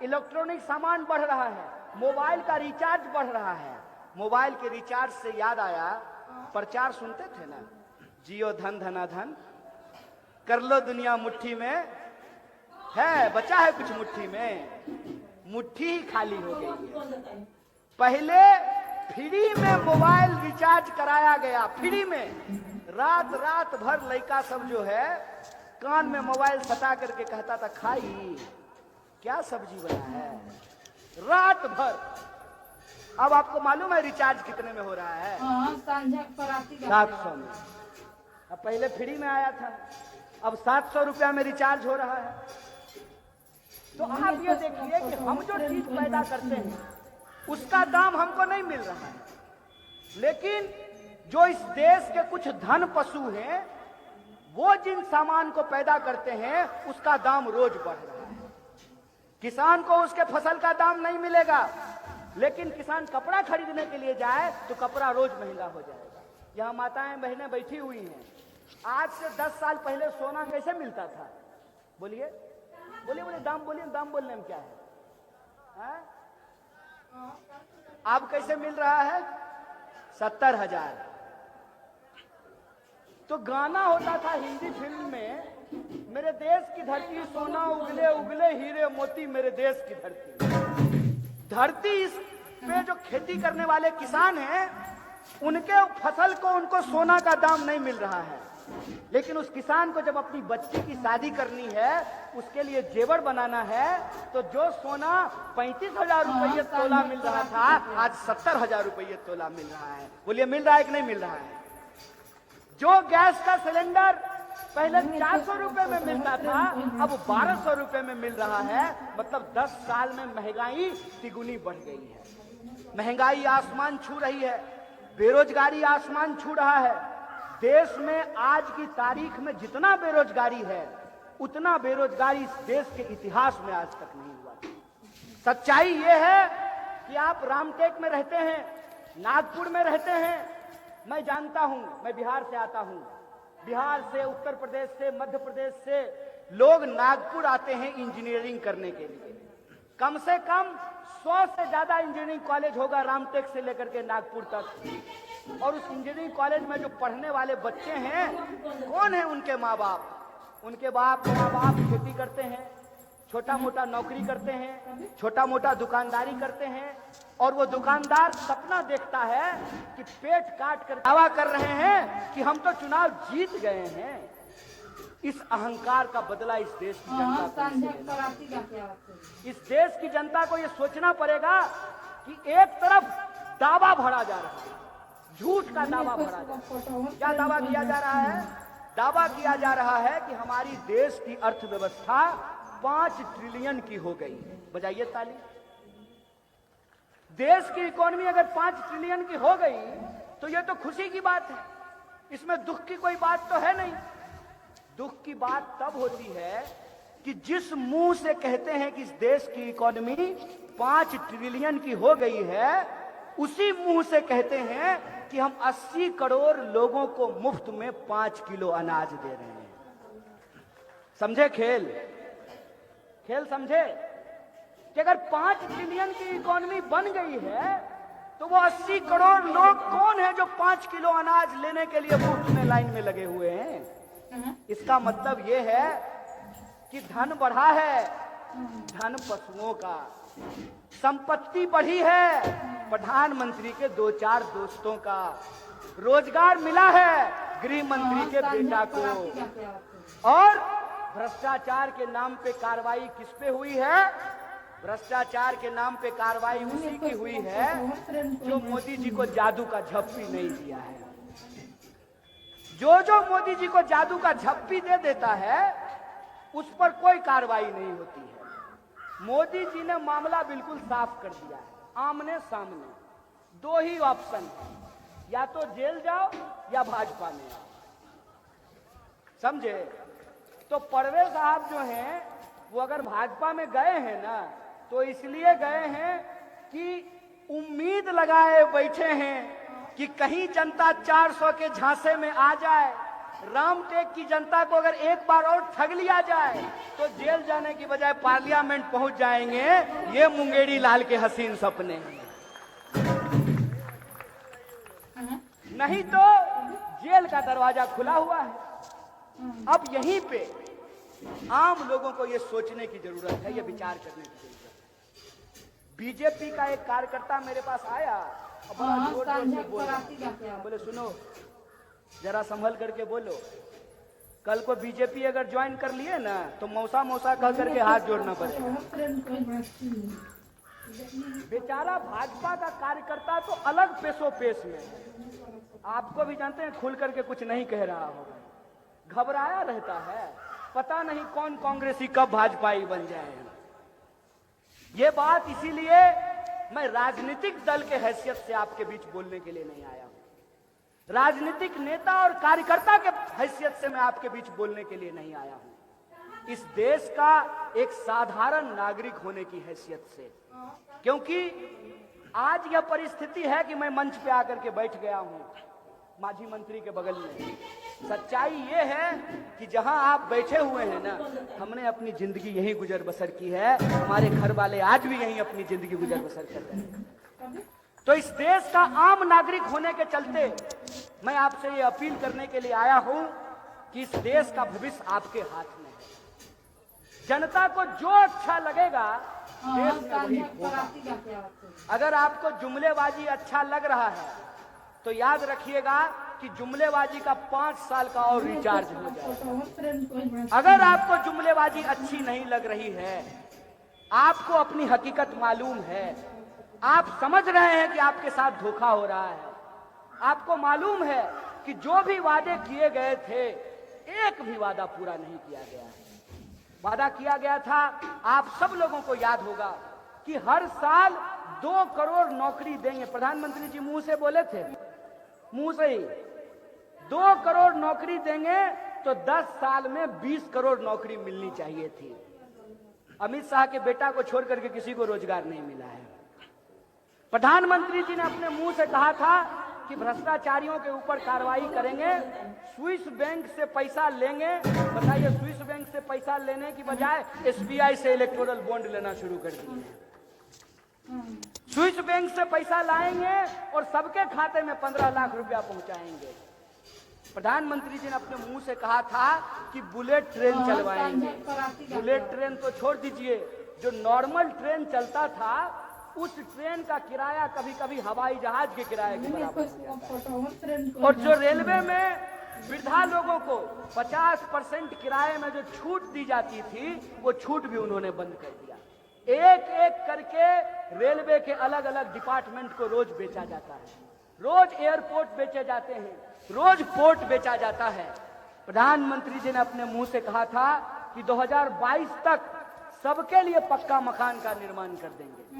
Electronic सामान बढ़ रहा है, मोबाइल का रिचार्ज बढ़ रहा है। मोबाइल के रिचार्ज से याद आया, प्रचार सुनते थे ना, जियो धन धना धन, कर लो दुनिया मुट्ठी में, है बचा है कुछ मुट्ठी में, मुट्ठी ही खाली हो गई है। पहले फ्री में मोबाइल रिचार्ज कराया गया, फ्री में। रात रात भर लड़का सब जो है कान में मोबाइल सटा करके कहता था, खाई क्या सब्जी बना है, रात भर। अब आपको मालूम है रिचार्ज कितने में हो रहा है? 700 में। अब पहले फ्री में आया था, अब 700 रुपया में रिचार्ज हो रहा है। तो आप ये देखिए कि हम जो चीज पैदा करते हैं उसका दाम हमको नहीं मिल रहा है, लेकिन जो इस देश के कुछ धन पशु हैं वो जिन सामान को पैदा करते हैं उसका दाम रोज बढ़ रहा है। किसान को उसके फसल का दाम नहीं मिलेगा, लेकिन किसान कपड़ा खरीदने के लिए जाए तो कपड़ा रोज महंगा हो जाएगा। यहाँ माताएं बहनें बैठी हुई हैं, आज से 10 साल पहले सोना कैसे मिलता था? बोलिए बोलिए बोलिए, दाम बोलिए, दाम बोलने में क्या है? अब कैसे मिल रहा है? 70,000। तो गाना होता था हिंदी फिल्म में, मेरे देश की धरती सोना उगले उगले हीरे मोती, मेरे देश की धरती। धरती इस पे जो खेती करने वाले किसान हैं उनके फसल को उनको सोना का दाम नहीं मिल रहा है, लेकिन उस किसान को जब अपनी बच्ची की शादी करनी है, उसके लिए जेवर बनाना है, तो जो सोना 35,000 रुपये तोला मिल रहा था आज 70,000 रुपये तोला मिल रहा है। बोलिए मिल रहा है कि नहीं मिल रहा है? जो गैस का सिलेंडर पहले 400 रुपए में मिलता था अब 1200 रुपए में मिल रहा है। मतलब 10 साल में महंगाई तिगुनी बढ़ गई है। महंगाई आसमान छू रही है, बेरोजगारी आसमान छू रहा है। देश में आज की तारीख में जितना बेरोजगारी है उतना बेरोजगारी इस देश के इतिहास में आज तक नहीं हुआ। सच्चाई यह है कि आप रामटेक में रहते हैं, नागपुर में रहते हैं, मैं जानता हूं, मैं बिहार से आता हूं। बिहार से, उत्तर प्रदेश से, मध्य प्रदेश से लोग नागपुर आते हैं इंजीनियरिंग करने के लिए। कम से कम 100 से ज्यादा इंजीनियरिंग कॉलेज होगा रामटेक से लेकर के नागपुर तक। और उस इंजीनियरिंग कॉलेज में जो पढ़ने वाले बच्चे हैं, कौन है उनके माँ बाप? उनके माँ बाप खेती करते हैं, छोटा मोटा नौकरी करते हैं, छोटा मोटा दुकानदारी करते हैं। और वो दुकानदार सपना देखता है कि पेट काट कर दावा कर रहे हैं कि हम तो चुनाव जीत गए हैं। इस अहंकार का बदला इस देश की जनता को, इस देश की जनता को ये सोचना पड़ेगा कि एक तरफ दावा भरा जा रहा है, झूठ का दावा भरा जा रहा है। क्या दावा किया जा रहा है? दावा किया जा रहा है कि हमारी देश की अर्थव्यवस्था 5 ट्रिलियन की हो गई। बजाइए ताली। देश की इकोनॉमी अगर 5 ट्रिलियन की हो गई तो यह तो खुशी की बात है, इसमें दुख की कोई बात तो है नहीं। दुख की बात तब होती है कि जिस मुंह से कहते हैं कि इस देश की इकोनॉमी 5 ट्रिलियन की हो गई है, उसी मुंह से कहते हैं कि हम 80 करोड़ लोगों को मुफ्त में 5 किलो अनाज दे रहे हैं। समझे खेल? खेल समझे कि अगर 5 ट्रिलियन की इकोनॉमी बन गई है तो वो 80 करोड़ लोग कौन है जो 5 किलो अनाज लेने के लिए मुफ्त में लाइन में लगे हुए हैं? इसका मतलब ये है कि धन बढ़ा है, धन पशुओं का, संपत्ति बढ़ी है प्रधानमंत्री के 2-4 दोस्तों का, रोजगार मिला है गृह मंत्री के बेटा को। और भ्रष्टाचार के नाम पे कार्रवाई किस पे हुई है? भ्रष्टाचार के नाम पे कार्रवाई उसी की हुई है जो मोदी जी को जादू का झप्पी नहीं दिया है। जो मोदी जी को जादू का झप्पी दे देता है उस पर कोई कार्रवाई नहीं होती है। मोदी जी ने मामला बिल्कुल साफ कर दिया है, आमने सामने। 2 ही ऑप्शन है, या तो जेल जाओ या भाजपा में आओ। समझे? तो परवेज साहब जो हैं वो अगर भाजपा में गए हैं ना तो इसलिए गए हैं कि उम्मीद लगाए बैठे हैं कि कहीं जनता 400 के झांसे में आ जाए, रामटेक की जनता को अगर एक बार और ठग लिया जाए तो जेल जाने की बजाय पार्लियामेंट पहुंच जाएंगे। ये मुंगेरी लाल के हसीन सपने हैं। नहीं तो जेल का दरवाजा खुला हुआ है। अब यहीं पे आम लोगों को ये सोचने की जरूरत है, ये विचार करने की जरूरत है। बीजेपी का एक कार्यकर्ता मेरे पास आया और बड़ा जोर जोर से बोले सुनो जरा संभल करके बोलो, कल को बीजेपी अगर ज्वाइन कर लिए ना तो मौसा मौसा कह करके हाथ जोड़ना पड़ेगा। बेचारा भाजपा का कार्यकर्ता तो अलग पेशो पेश में, आपको भी जानते हैं, खुल करके कुछ नहीं कह रहा होगा, घबराया रहता है, पता नहीं कौन कांग्रेसी कब भाजपाई बन जाए। ये बात इसीलिए मैं राजनीतिक दल के हैसियत से आपके बीच बोलने के लिए नहीं आया हूं, राजनीतिक नेता और कार्यकर्ता के हैसियत से मैं आपके बीच बोलने के लिए नहीं आया हूं, इस देश का एक साधारण नागरिक होने की हैसियत से। क्योंकि आज यह परिस्थिति है कि मैं मंच पे आकर के बैठ गया हूं मांझी मंत्री के बगल में। सच्चाई ये है कि जहां आप बैठे हुए हैं ना, हमने अपनी जिंदगी यहीं गुजर बसर की है, हमारे घर वाले आज भी यहीं अपनी जिंदगी गुजर बसर कर रहे हैं। तो इस देश का आम नागरिक होने के चलते मैं आपसे ये अपील करने के लिए आया हूं कि इस देश का भविष्य आपके हाथ में है। जनता को जो अच्छा लगेगा देश में वही होगा। अगर आपको जुमलेबाजी अच्छा लग रहा है तो याद रखिएगा कि जुमलेबाजी का 5 साल का और रिचार्ज हो जाएगा। अगर आपको जुमलेबाजी अच्छी नहीं लग रही है, आपको अपनी हकीकत मालूम है, आप समझ रहे हैं कि आपके साथ धोखा हो रहा है, आपको मालूम है कि जो भी वादे किए गए थे एक भी वादा पूरा नहीं किया गया है। वादा किया गया था, आप सब लोगों को याद होगा कि हर साल 2 करोड़ नौकरी देंगे। प्रधानमंत्री जी मुंह से बोले थे, मुंह से ही 2 करोड़ नौकरी देंगे तो 10 साल में 20 करोड़ नौकरी मिलनी चाहिए थी। अमित शाह के बेटा को छोड़ करके किसी को रोजगार नहीं मिला है। प्रधानमंत्री जी ने अपने मुंह से कहा था कि भ्रष्टाचारियों के ऊपर कार्रवाई करेंगे, स्विस बैंक से पैसा लेंगे। बताइए, स्विस बैंक से पैसा लेने की बजाय एसबीआई से इलेक्टोरल बॉन्ड लेना शुरू कर दिए। स्विस बैंक से पैसा लाएंगे और सबके खाते में 15 लाख रुपया पहुंचाएंगे। प्रधानमंत्री जी ने अपने मुंह से कहा था कि बुलेट ट्रेन चलवाएंगे। बुलेट ट्रेन तो छोड़ दीजिए, जो नॉर्मल ट्रेन चलता था उस ट्रेन का किराया कभी कभी हवाई जहाज के किराए के बराबर हो जाता है। और जो रेलवे में वृद्धा लोगों को 50% किराए में जो छूट दी जाती थी, वो छूट भी उन्होंने बंद कर दिया। एक एक करके रेलवे के अलग अलग डिपार्टमेंट को रोज बेचा जाता है, रोज एयरपोर्ट बेचे जाते हैं, रोज पोर्ट बेचा जाता है। प्रधानमंत्री जी ने अपने मुंह से कहा था कि 2022 तक सबके लिए पक्का मकान का निर्माण कर देंगे।